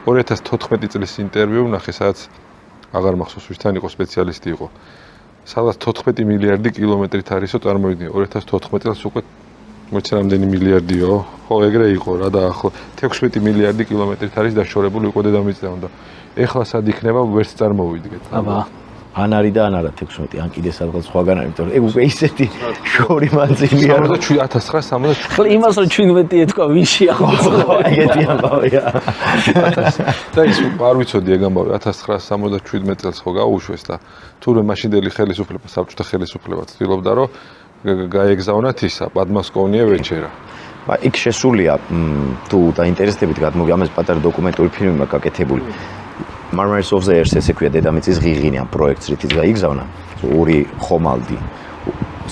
2014 წლის ინტერვიუ ვნახე, სადაც აღარ მახსოვს ვისთან იყო სპეციალისტი იყო. სადაც 14 მილიარდი კილომეტრით არისო წარმოიდგინე 2014 წელს უკვე მოიცა რამდენი მილიარდიო ხო ეგრე იყო რა და ახლა 16 მილიარდი კილომეტრით არის დაშორებული უკვე დედამიწიდან და ეხლა სად იქნება ვერც წარმოვიდგეთ აბა ან არის და ან არა 16 ან კიდე სადღაც სხვაგან არის იმიტომ რომ ეგ უკვე ისეთი შორი მანძილია 1967 ხო იმას რომ 17 ეთქვა ვიში ახლა ეგეთი ამბავია და ის არ ვიცოდი ეგ ამბავი 1977 წელს ხო გაუშვეს და თურმე მაშინდელი ხელისუფლება საბჭოთა ხელისუფლება ცდილობდა რომ გაეგზავნათ ისა პადმასკოვნია ვეჩერა იქ შესულია თუ დაინტერესდებით გადმოგამეს პატარა დოკუმენტური ფილმი მაქვს გაკეთებული Marmaris of the Earth ესე ქვია დედამიწის ღიღინი ამ პროექტს რითიც გაიგზავნა ორი ხომალდი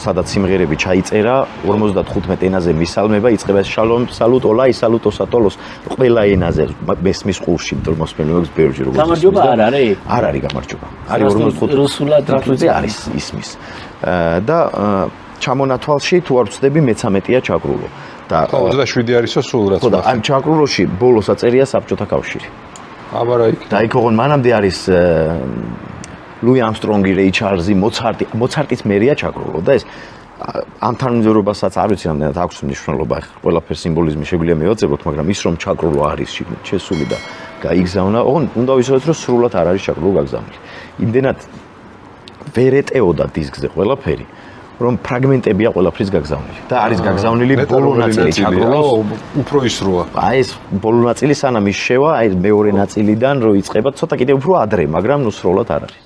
სადაც სიმღერები ჩაიწერა 55 ენაზე მისალმება იწყება შალომ სალუტ ოლაი სალუტო სატოლოს ყველა ენაზე მესმის ყურში იმიტომ მოსმენებს ბევრი როგორც გამარჯობა არ არის გამარჯობა არის 45 რუსულად არის ისმის და ჩამონათვალში თუ არ ვწდები მე-13-ია ჩაკრულო და 27 არისო სულ რაც ხო და ამ ჩაკრულოში ბოლოს აწერია საბჭოთა კავშირი აბარა იქ და იქ ოღონ მანამდე არის ლუი ამსტრონგი, რეი ჩარლზი, მოცარტის მერია ჩაკრულო და ეს ამ თანმიმდევრობასაც არ ვიცი რამდენად აქვს მნიშვნელობა ყველაფერ სიმბოლიზმი შეგვიძლია მევაწებოთ მაგრამ ის რომ ჩაკრულო არის შესული და გაიგზავნა ოღონ უნდა ვიცოდეთ რომ სრულად არ არის ჩაკრულო გაგზავნილი იმდენად ვერ ეტეოდა დისკზე ყველაფერი რომ ფრაგმენტებია ყველაფრის გაგზავნილი და არის გაგზავნილი ბოლო ნაწილი ჩაკრულო უფრო ისროა აი ეს ბოლო ნაწილი სანამ ის შევა აი მეორე ნაწილიდან რო იწყება ცოტა კიდე უფრო ადრე მაგრამ ნუ სრულად არ არის